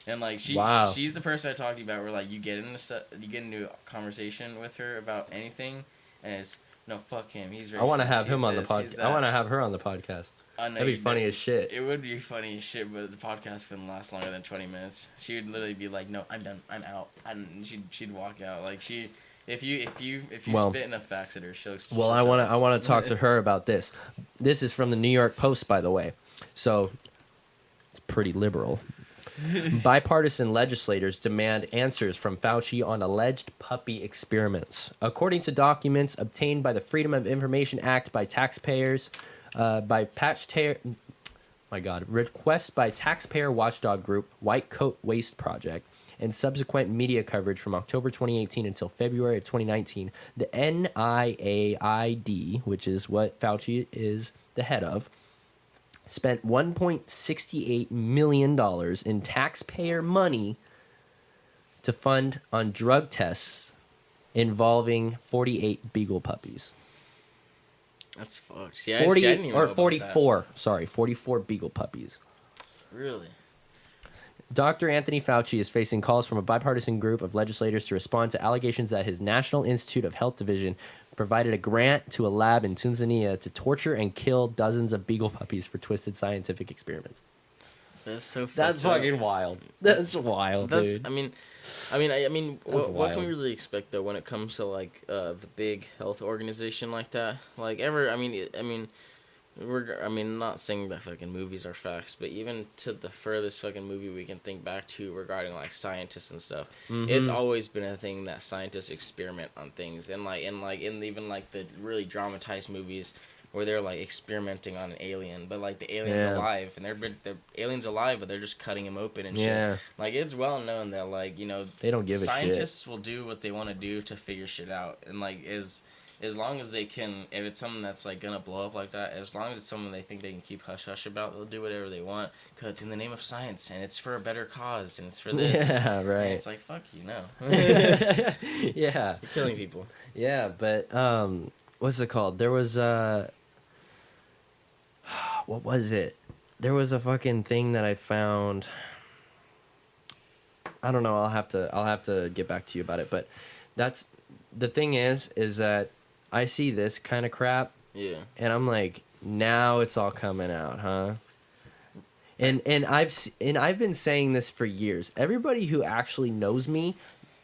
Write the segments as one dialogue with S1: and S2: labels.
S1: And like
S2: Wow.
S1: she's the person I talked to you about. Where like you get into a conversation with her about anything, and it's no, fuck him. He's racist.
S2: I want to have him on the
S1: He's
S2: podcast. I
S1: that.
S2: want to have her on the podcast.
S1: I know
S2: That'd be
S1: you
S2: funny
S1: know,
S2: as shit.
S1: It would be funny as shit, but the podcast wouldn't last longer than 20 minutes. She would literally be like, "No, I'm done. I'm out." And she'd walk out. Like if you
S2: Well-
S1: spit enough facts at her, she'll.
S2: Well, I want to talk to her about this. This is from the New York Post, by the way. So it's pretty liberal. Bipartisan legislators demand answers from Fauci on alleged puppy experiments. According to documents obtained by the Freedom of Information Act by taxpayers, request by taxpayer watchdog group White Coat Waste Project, and subsequent media coverage from October 2018 until February of 2019, the NIAID, which is what Fauci is the head of, spent $1.68 million in taxpayer money to fund on drug tests involving 48 beagle puppies.
S1: That's fucked. Yeah,
S2: 40
S1: I didn't even
S2: or
S1: know
S2: 44.
S1: About
S2: Sorry, 44 beagle puppies.
S1: that. Really?
S2: Dr. Anthony Fauci is facing calls from a bipartisan group of legislators to respond to allegations that his National Institute of Health Division provided a grant to a lab in Tanzania to torture and kill dozens of beagle puppies for twisted scientific experiments.
S1: That's so.
S2: That's
S1: fucked up.
S2: fucking wild. That's wild, dude.
S1: I mean, what can we really expect though when it comes to like the big health organization like that? Like I'm not saying that fucking movies are facts, but even to the furthest fucking movie we can think back to regarding like scientists and stuff, it's always been a thing that scientists experiment on things, and even like the really dramatized movies where they're like experimenting on an alien, but like the alien's alive, and the alien's alive, but they're just cutting him open and shit. Like it's well known that like
S2: they don't give a shit.
S1: Scientists will do what they want to do to figure shit out, and like as long as they can, if it's something that's like gonna blow up like that, as long as it's something they think they can keep hush hush about, they'll do whatever they want because it's in the name of science and it's for a better cause and it's for this.
S2: Yeah, right.
S1: And it's like fuck you, no.
S2: Yeah,
S1: You're killing people.
S2: Yeah, but what's it called? There was what was it? There was a fucking thing that I found. I don't know. I'll have to get back to you about it. But that's the thing is that I see this kind of crap.
S1: Yeah.
S2: And I'm like, now it's all coming out, huh? And I've been saying this for years. Everybody who actually knows me,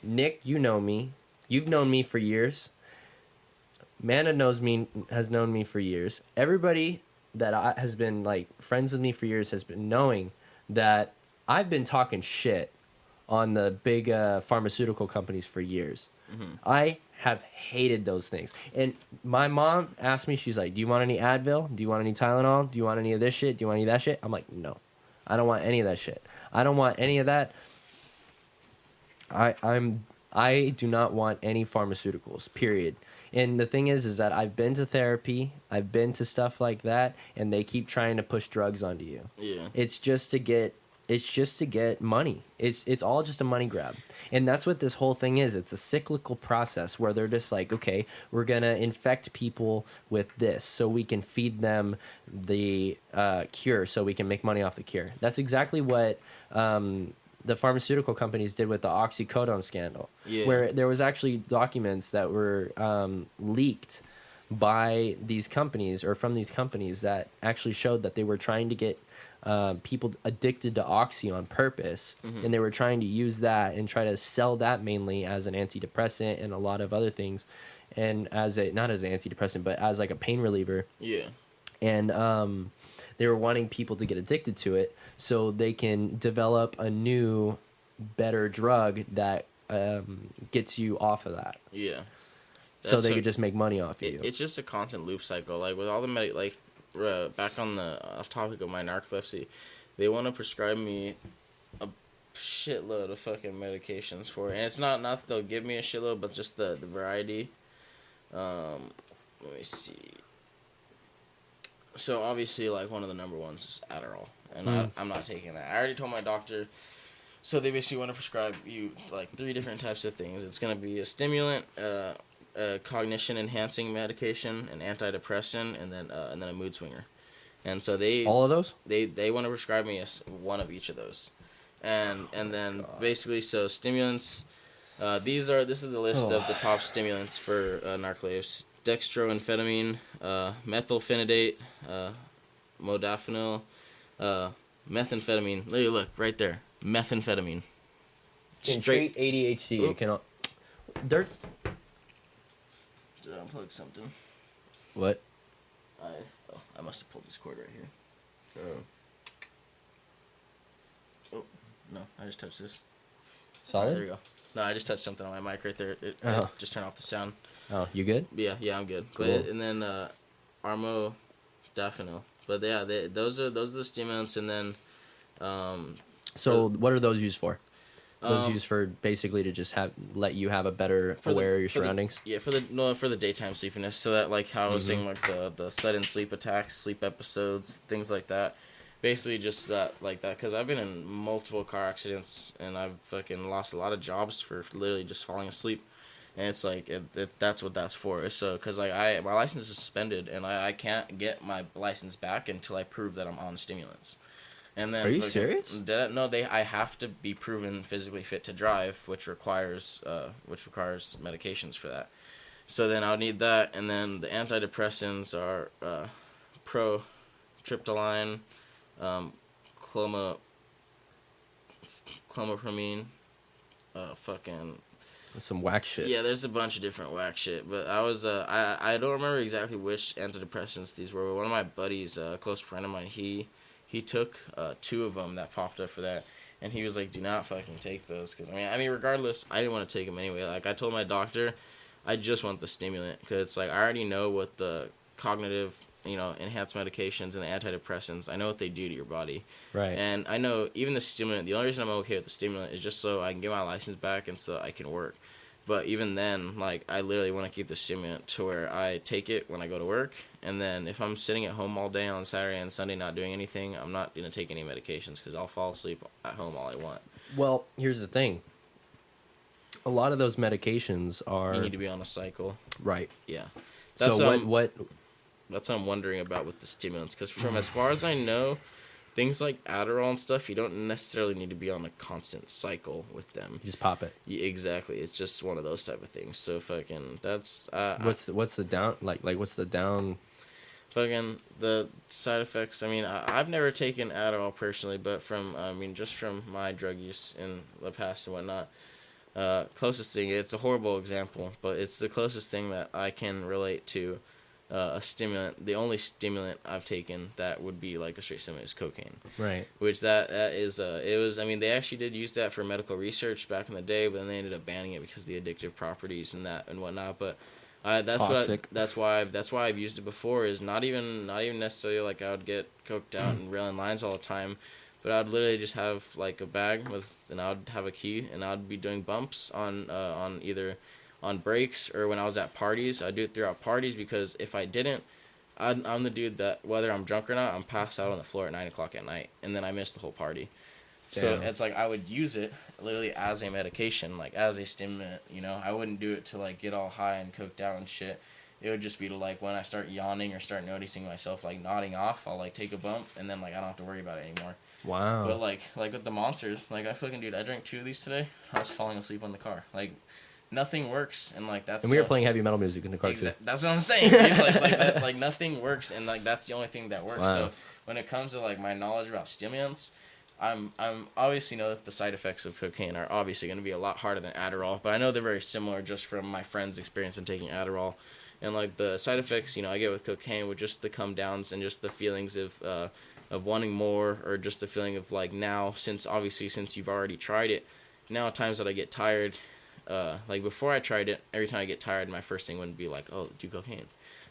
S2: Nick, you know me. You've known me for years. Amanda has known me for years. Everybody that has been like friends with me for years has been knowing that I've been talking shit on the big pharmaceutical companies for years. Mm-hmm. I have hated those things. And my mom asked me, she's like, do you want any Advil? Do you want any Tylenol? Do you want any of this shit? Do you want any of that shit? I'm like, no, I don't want any of that shit. I don't want any of that. I do not want any pharmaceuticals, period. And the thing is that I've been to therapy, I've been to stuff like that, and they keep trying to push drugs onto you.
S1: Yeah.
S2: It's just to get money. It's all just a money grab. And that's what this whole thing is. It's a cyclical process where they're just like, okay, we're going to infect people with this so we can feed them the cure so we can make money off the cure. That's exactly what the pharmaceutical companies did with the oxycodone scandal, where there was actually documents that were leaked by these companies or from these companies that actually showed that they were trying to get people addicted to oxy on purpose, and they were trying to use that and try to sell that mainly as an antidepressant and a lot of other things, and not as an antidepressant but as like a pain reliever. Yeah. And they were wanting people to get addicted to it so they can develop a new, better drug that gets you off of that. Yeah. So they could just make money off you.
S1: It's just a constant loop cycle. Like with all the back on the off topic of my narcolepsy, they want to prescribe me a shitload of fucking medications for it. And it's not that they'll give me a shitload, but just the variety. Let me see. So obviously, like, one of the number ones is Adderall, and I'm not taking that. I already told my doctor. So they basically want to prescribe you like 3 different types of things. It's gonna be a stimulant, a cognition-enhancing medication, an antidepressant, and then a mood swinger. And so
S2: all of those
S1: they want to prescribe me one of each of those. and then basically so stimulants. This is the list of the top stimulants for narcolepsy: dextroamphetamine, methylphenidate, modafinil, methamphetamine. Look right there, methamphetamine.
S2: Can treat ADHD. It cannot. Did
S1: I unplug something?
S2: What?
S1: I must have pulled this cord right here. Oh, no, I just touched this.
S2: Solid?
S1: There you go. No, I just touched something on my mic right there. It just turned off the sound.
S2: Oh, you good?
S1: Yeah, I'm good.
S2: Cool.
S1: And then armodafinil. But yeah, those are the stimulants, and then.
S2: So what are those used for? Those used for basically to just let you have a better aware of your surroundings.
S1: For the daytime sleepiness, so that like how I was saying, like the sudden sleep attacks, sleep episodes, things like that. Basically just that, because I've been in multiple car accidents and I've fucking lost a lot of jobs for literally just falling asleep, and it's like that's what that's for. So because like my license is suspended and I can't get my license back until I prove that I'm on stimulants. And then
S2: are you serious?
S1: No, I have to be proven physically fit to drive, which requires medications for that. So then I'll need that, and then the antidepressants are protriptyline, clomipramine, fucking
S2: some whack shit.
S1: Yeah, there's a bunch of different whack shit, but I was I don't remember exactly which antidepressants these were. But one of my buddies, a close friend of mine, he took 2 of them that popped up for that, and he was like, "Do not fucking take those," because I mean, regardless, I didn't want to take them anyway. Like I told my doctor, I just want the stimulant because it's like I already know what the cognitive, enhanced medications and the antidepressants, I know what they do to your body.
S2: Right.
S1: And I know even the stimulant. The only reason I'm okay with the stimulant is just so I can get my license back and so I can work. But even then, like, I literally want to keep the stimulant to where I take it when I go to work. And then if I'm sitting at home all day on Saturday and Sunday not doing anything, I'm not going to take any medications because I'll fall asleep at home all I want.
S2: Well, here's the thing. A lot of those medications are...
S1: You need to be on a cycle.
S2: Right.
S1: Yeah.
S2: That's, so what...
S1: That's what I'm wondering about with the stimulants. Because from as far as I know... Things like Adderall and stuff, you don't necessarily need to be on a constant cycle with them.
S2: You just pop it.
S1: Yeah, exactly. It's just one of those type of things. So fucking that's
S2: what's the down what's the down
S1: fucking the side effects. I mean, I've never taken Adderall personally, but just from my drug use in the past and whatnot, closest thing, it's a horrible example, but it's the closest thing that I can relate to a stimulant. The only stimulant I've taken that would be like a straight stimulant is cocaine.
S2: Right.
S1: Which that is it was. I mean, they actually did use that for medical research back in the day, but then they ended up banning it because of the addictive properties and that and whatnot. But that's why I've used it before. Is not even necessarily like I would get coked out and railing lines all the time, but I'd literally just have like a bag and I would have a key and I'd be doing bumps on either on breaks or when I was at parties. I'd do it throughout parties because if I didn't, I'm the dude that whether I'm drunk or not, I'm passed out on the floor at 9 o'clock at night and then I miss the whole party. Damn. So it's like I would use it literally as a medication, like as a stimulant, I wouldn't do it to like get all high and coked out and shit. It would just be to like when I start yawning or start noticing myself like nodding off, I'll like take a bump and then like I don't have to worry about it anymore.
S2: Wow.
S1: But like with the monsters, like I drank 2 of these today. I was falling asleep on the car. Like nothing works, and like that's.
S2: And we were playing heavy metal music in the car too.
S1: That's what I'm saying. Dude. Like nothing works, and like that's the only thing that works.
S2: Wow.
S1: So when it comes to like my knowledge about stimulants, I'm obviously know that the side effects of cocaine are obviously going to be a lot harder than Adderall, but I know they're very similar just from my friend's experience in taking Adderall, and like the side effects I get with cocaine with just the come downs and just the feelings of wanting more, or just the feeling of like now since you've already tried it, now times that I get tired. Like before I tried it, every time I get tired, my first thing wouldn't be like, oh, do cocaine.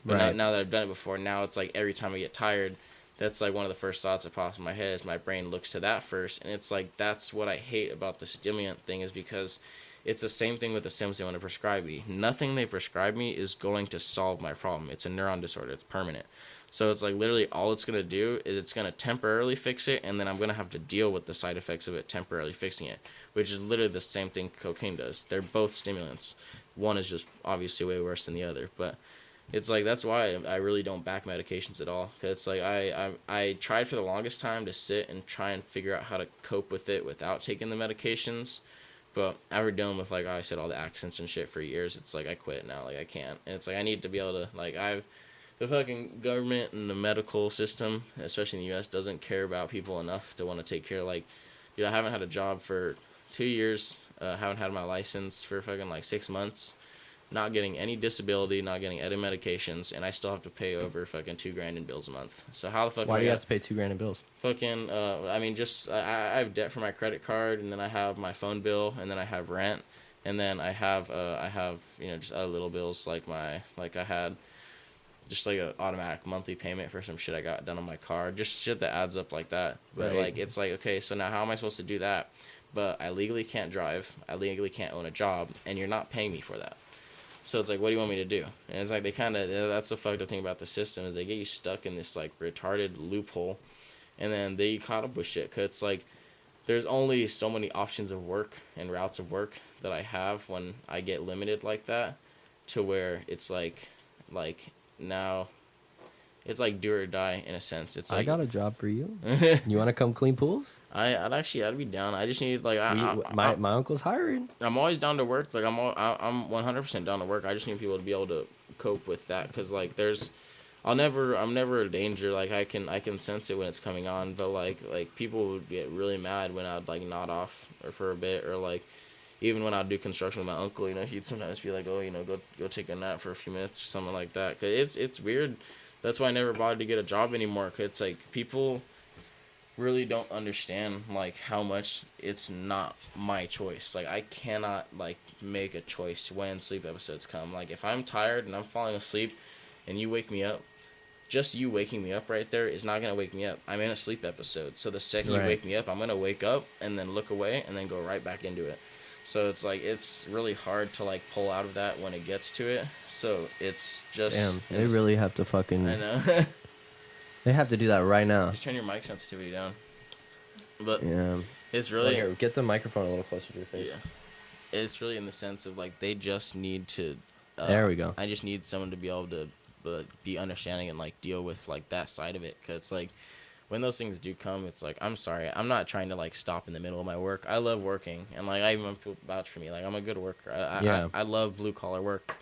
S1: But
S2: right.
S1: now that I've done it before, now it's like every time I get tired, that's like one of the first thoughts that pops in my head is my brain looks to that first. And it's like, that's what I hate about the stimulant thing is because it's the same thing with the stimulants they want to prescribe me. Nothing they prescribe me is going to solve my problem. It's a neuron disorder. It's permanent. So it's like literally all it's going to do is it's going to temporarily fix it, and then I'm going to have to deal with the side effects of it temporarily fixing it, which is literally the same thing cocaine does. They're both stimulants. One is just obviously way worse than the other. But It's like that's why I really don't back medications at all. Cause it's like I tried for the longest time to sit and try and figure out how to cope with it without taking the medications. But after dealing with, like I said, all the accidents and shit for years, it's like I quit now. Like I can't. And it's like I need to be able to, like, the fucking government and the medical system, especially in the U.S., doesn't care about people enough to want to take care. Like, dude, I haven't had a job for 2 years. Haven't had my license for fucking like 6 months. Not getting any disability, not getting any medications, and I still have to pay over fucking $2,000 in bills a month. So how the fuck?
S2: Why do you have to pay $2,000 in bills?
S1: Fucking, I mean, just I have debt for my credit card, and then I have my phone bill, and then I have rent, and then I have just other little bills like I had just like a automatic monthly payment for some shit I got done on my car, just shit that adds up like that. But
S2: right.
S1: like it's like, okay, so now how am I supposed to do that? But I legally can't drive, I legally can't own a job, and you're not paying me for that. So it's like, what do you want me to do? And it's like they kind of, that's the fucked up thing about the system is they get you stuck in this like retarded loophole, and then they caught up with shit. Cause it's like there's only so many options of work and routes of work that I have when I get limited like that, to where it's like now it's like do or die in a sense. It's like,
S2: I got a job for you. You want to come clean pools?
S1: I'd be down. I just need like
S2: my uncle's hiring.
S1: I'm always down to work. Like I'm 100% down to work. I just need people to be able to cope with that, because like I'm never a danger. Like I can sense it when it's coming on, but like people would get really mad when I'd like nod off or for a bit, or like even when I'd do construction with my uncle, he'd sometimes be like, oh, go take a nap for a few minutes or something like that. Cause it's weird. That's why I never bothered to get a job anymore. Cause it's like people really don't understand like how much it's not my choice. Like I cannot like make a choice when sleep episodes come. Like if I'm tired and I'm falling asleep and you wake me up, just you waking me up right there is not gonna wake me up. I'm in a sleep episode. So the second you wake me up, I'm gonna wake up and then look away and then go right back into it. So it's like it's really hard to like pull out of that when it gets to it. So it's just
S2: damn. They really have to fucking.
S1: I know.
S2: They have to do that right now.
S1: Just turn your mic sensitivity down. But
S2: yeah,
S1: it's really
S2: here, get the microphone a little closer to your face.
S1: Yeah, it's really in the sense of like they just need to.
S2: There we go.
S1: I just need someone to be able to be understanding and like deal with like that side of it, because it's like when those things do come, it's like, I'm sorry, I'm not trying to like stop in the middle of my work. I love working, and like I even people vouch for me. Like I'm a good worker. I love blue collar work,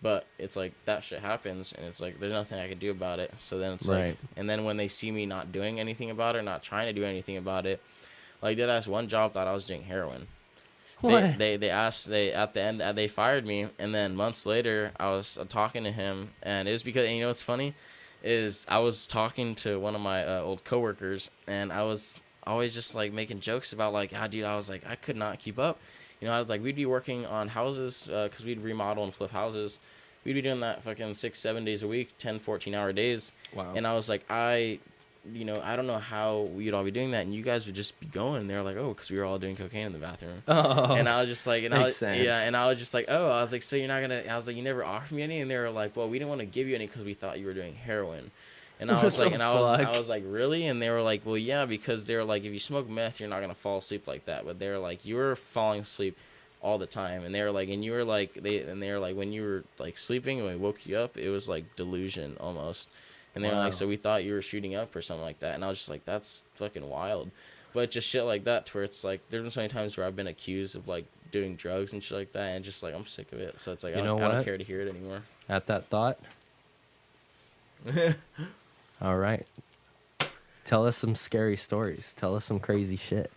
S1: but it's like that shit happens, and it's like there's nothing I can do about it. So then it's like, and then when they see me not doing anything about it, not trying to do anything about it, like did ask one job thought I was doing heroin.
S2: What?
S1: They asked, at the end they fired me, and then months later I was talking to him, and it was because, and you know what's funny is I was talking to one of my old coworkers, and I was always just like making jokes about like, dude, I was like, I could not keep up. I was like, we'd be working on houses because we'd remodel and flip houses. We'd be doing that fucking 6-7 days a week, 10 14-hour days.
S2: Wow.
S1: And I was like, I don't know how we'd all be doing that, and you guys would just be going. And they're like, oh, because we were all doing cocaine in the bathroom.
S2: Oh,
S1: and I was just like,
S2: makes sense.
S1: Yeah, and I was just like, oh, I was like, so you're not gonna? I was like, you never offered me any, and they were like, well, we didn't want to give you any because we thought you were doing heroin. And I was like, I was like, really? And they were like, well, yeah, because they were like, if you smoke meth, you're not gonna fall asleep like that. But they were like, you were falling asleep all the time, and they were like, and you were like, they were like, when you were like sleeping and we woke you up, it was like delusion almost. And they were like, so we thought you were shooting up or something like that. And I was just like, that's fucking wild. But just shit like that, to where it's like, there's been so many times where I've been accused of like doing drugs and shit like that, and just like I'm sick of it. So it's like I don't care to hear it anymore.
S2: At that thought. All right. Tell us some scary stories. Tell us some crazy shit.